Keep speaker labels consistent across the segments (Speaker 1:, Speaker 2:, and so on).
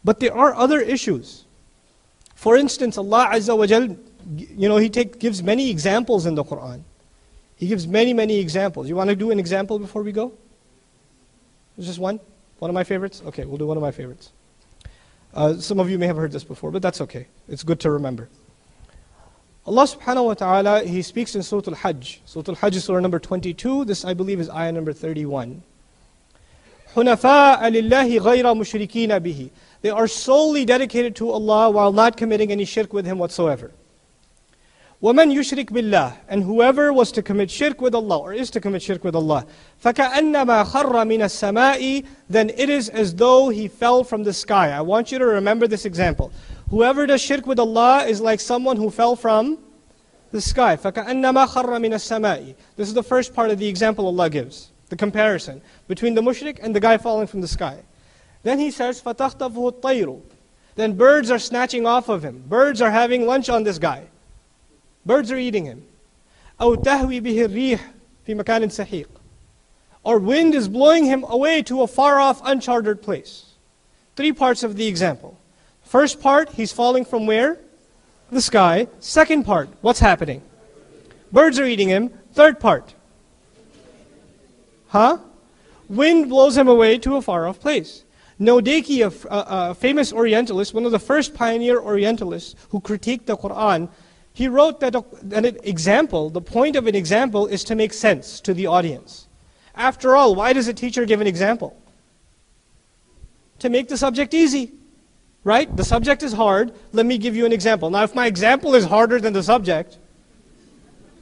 Speaker 1: But there are other issues. For instance, Allah Azza wa Jal, He gives many examples in the Quran. He gives many, many examples. You want to do an example before we go? There's just one? One of my favorites? Okay, we'll do one of my favorites. Some of you may have heard this before, but that's okay. It's good to remember. Allah subhanahu wa ta'ala, He speaks in Surah Al-Hajj. Surah Al-Hajj is surah number 22. This, I believe, is ayah number 31. حُنَفَاءَ لِلَّهِ غَيْرَ مُشْرِكِينَ بِهِ. They are solely dedicated to Allah while not committing any shirk with Him whatsoever. وَمَنْ يُشْرِكْ بِاللَّهِ. And whoever was to commit shirk with Allah, or is to commit shirk with Allah, فَكَأَنَّمَا خَرَّ مِنَ السَّمَاءِ. Then it is as though he fell from the sky. I want you to remember this example. Whoever does shirk with Allah is like someone who fell from the sky. فَكَأَنَّمَا خَرَّ مِنَ السَّمَاءِ. This is the first part of the example Allah gives, the comparison between the mushrik and the guy falling from the sky. Then He says, فَتَخْطَفُهُ الطَّيْرُ. Then birds are snatching off of him. Birds are having lunch on this guy. Birds are eating him. أَوْ تَهْوِي بِهِ الرِّيحِ فِي مَكَانٍ سَحِيقٍ. Or wind is blowing him away to a far-off, uncharted place. Three parts of the example. First part, he's falling from where? The sky. Second part, what's happening? Birds are eating him. Third part. Wind blows him away to a far-off place. Nodeki, a famous Orientalist, one of the first pioneer Orientalists who critiqued the Quran, he wrote that an example, the point of an example is to make sense to the audience. After all, why does a teacher give an example? To make the subject easy. Right? The subject is hard, let me give you an example. Now if my example is harder than the subject,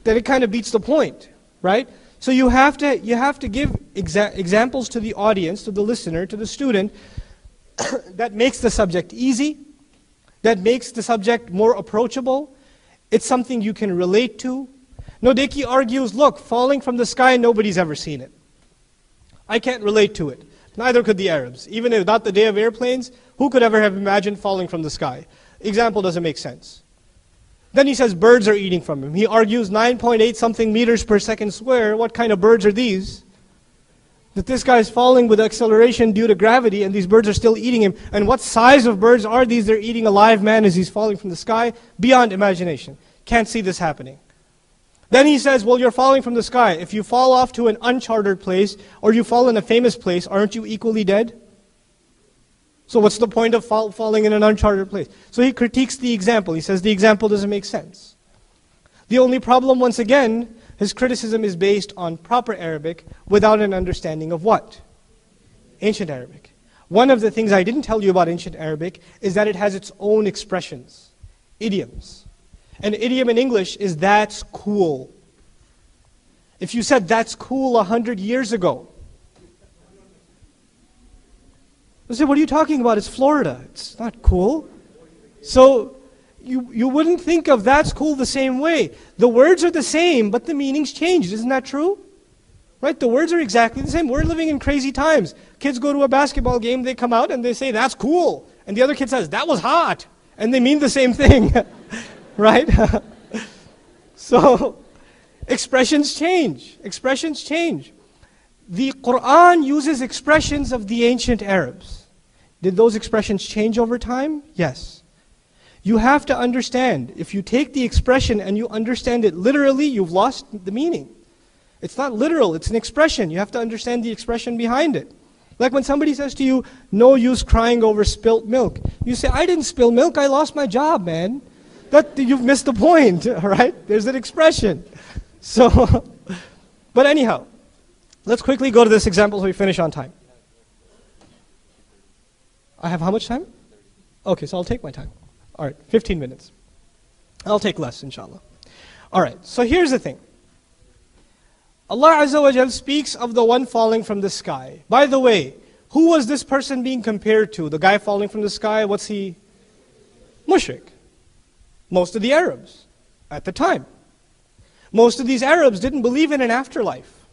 Speaker 1: then it kind of beats the point. Right? So you have to give examples to the audience, to the listener, to the student, that makes the subject easy, that makes the subject more approachable. It's something you can relate to. Nodeki argues, look, falling from the sky, nobody's ever seen it. I can't relate to it. Neither could the Arabs. Even if not the day of airplanes, who could ever have imagined falling from the sky? Example doesn't make sense. Then he says birds are eating from him. He argues 9.8 something meters per second square. What kind of birds are these? That this guy is falling with acceleration due to gravity and these birds are still eating him. And what size of birds are these? They're eating a live man as he's falling from the sky. Beyond imagination. Can't see this happening. Then he says, well, you're falling from the sky. If you fall off to an uncharted place or you fall in a famous place, aren't you equally dead? So what's the point of falling in an uncharted place? So he critiques the example. He says the example doesn't make sense. The only problem, once again, his criticism is based on proper Arabic without an understanding of what? Ancient Arabic. One of the things I didn't tell you about ancient Arabic is that it has its own expressions, idioms. An idiom in English is that's cool. If you said that's cool 100 years ago, I say, what are you talking about? It's Florida. It's not cool. So you wouldn't think of that's cool the same way. The words are the same, but the meanings changed. Isn't that true? Right? The words are exactly the same. We're living in crazy times. Kids go to a basketball game, they come out and they say, that's cool. And the other kid says, that was hot. And they mean the same thing. Right? So, expressions change. Expressions change. The Quran uses expressions of the ancient Arabs. Did those expressions change over time? Yes. You have to understand, if you take the expression and you understand it literally, you've lost the meaning. It's not literal, it's an expression. You have to understand the expression behind it. Like when somebody says to you, no use crying over spilt milk. You say, I didn't spill milk, I lost my job, man. You've missed the point, all right? There's an expression. So, but anyhow, let's quickly go to this example so we finish on time. I have how much time? Okay, so I'll take my time. All right, 15 minutes. I'll take less, inshallah. All right, so here's the thing. Allah Azza wa Jal speaks of the one falling from the sky. By the way, who was this person being compared to? The guy falling from the sky, what's he? Mushrik. Most of the Arabs at the time. Most of these Arabs didn't believe in an afterlife.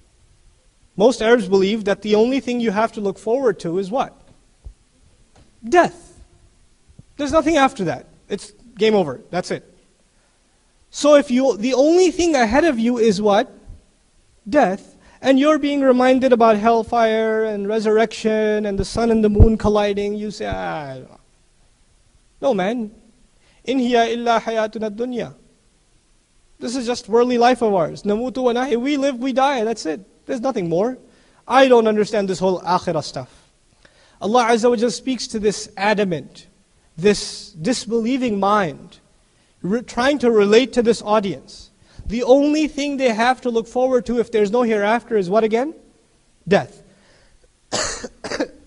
Speaker 1: Most Arabs believe that the only thing you have to look forward to is what? Death. There's nothing after that. It's game over. That's it. So if the only thing ahead of you is what? Death. And you're being reminded about hellfire and resurrection and the sun and the moon colliding, you say, No, man. In hiya illa hayatuna dunya. This is just worldly life of ours. Namutu wa nahi. We live, we die. That's it. There's nothing more. I don't understand this whole akhirah stuff. Allah Azza wa Jalla speaks to this adamant, this disbelieving mind, trying to relate to this audience. The only thing they have to look forward to if there's no hereafter is what again? Death.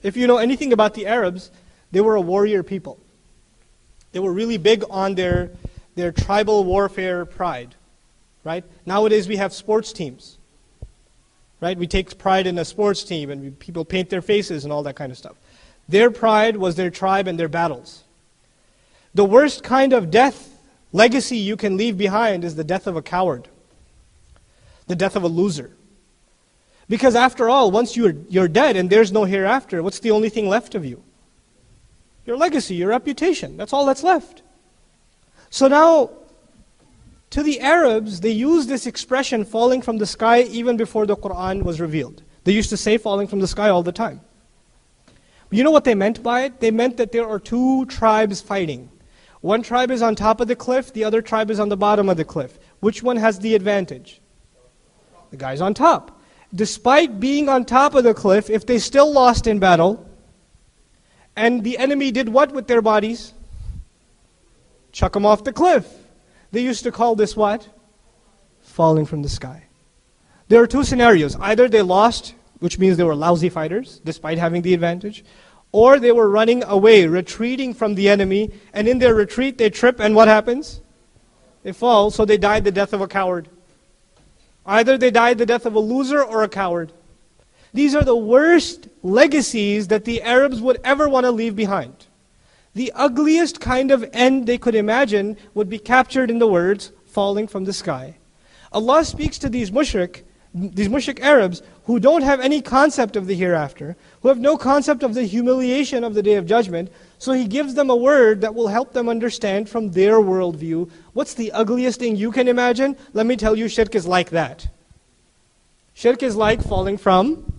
Speaker 1: If you know anything about the Arabs, they were a warrior people. They were really big on their tribal warfare pride. Right? Nowadays we have sports teams. Right? We take pride in a sports team and people paint their faces and all that kind of stuff. Their pride was their tribe and their battles. The worst kind of death legacy you can leave behind is the death of a coward. The death of a loser. Because after all, once you're dead and there's no hereafter, what's the only thing left of you? Your legacy, your reputation. That's all that's left. So now, to the Arabs, they use this expression, falling from the sky, even before the Quran was revealed. They used to say falling from the sky all the time. But you know what they meant by it? They meant that there are two tribes fighting. One tribe is on top of the cliff, the other tribe is on the bottom of the cliff. Which one has the advantage? The guy's on top. Despite being on top of the cliff, if they still lost in battle, and the enemy did what with their bodies? Chuck them off the cliff. They used to call this what? Falling from the sky. There are two scenarios. Either they lost, which means they were lousy fighters, despite having the advantage, or they were running away, retreating from the enemy, and in their retreat they trip, and what happens? They fall, so they died the death of a coward. Either they died the death of a loser or a coward. These are the worst legacies that the Arabs would ever want to leave behind. The ugliest kind of end they could imagine would be captured in the words, falling from the sky. Allah speaks to these mushrik Arabs who don't have any concept of the hereafter, who have no concept of the humiliation of the Day of Judgment, so He gives them a word that will help them understand from their worldview. What's the ugliest thing you can imagine? Let me tell you, shirk is like that. Shirk is like falling from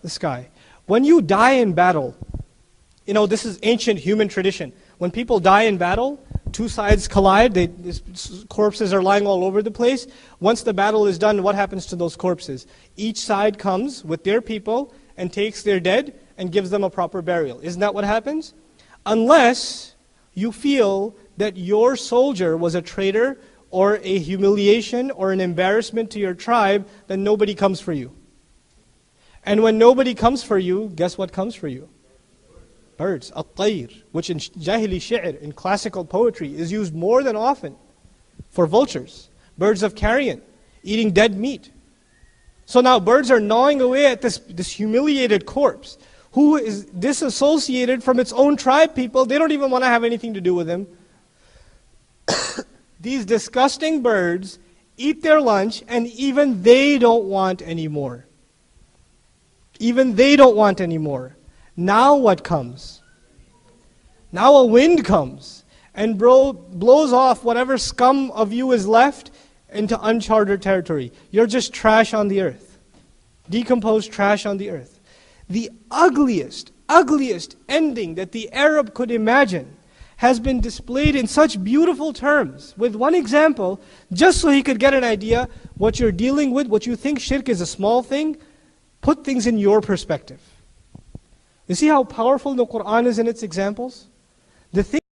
Speaker 1: the sky. When you die in battle, you know, this is ancient human tradition. When people die in battle, two sides collide, corpses are lying all over the place. Once the battle is done, what happens to those corpses? Each side comes with their people and takes their dead and gives them a proper burial. Isn't that what happens? Unless you feel that your soldier was a traitor or a humiliation or an embarrassment to your tribe, then nobody comes for you. And when nobody comes for you, guess what comes for you? Birds, at-tayr, which in jahili shi'r, in classical poetry, is used more than often for vultures. Birds of carrion, eating dead meat. So now birds are gnawing away at this humiliated corpse, who is disassociated from its own tribe people. They don't even want to have anything to do with him. These disgusting birds eat their lunch, and even they don't want any more. Even they don't want any more. Now what comes? Now a wind comes and blows off whatever scum of you is left into uncharted territory. You're just trash on the earth. Decomposed trash on the earth. The ugliest ending that the Arab could imagine has been displayed in such beautiful terms, with one example, just so he could get an idea what you're dealing with, what you think shirk is a small thing. Put things in your perspective. You see how powerful the Quran is in its examples? The thing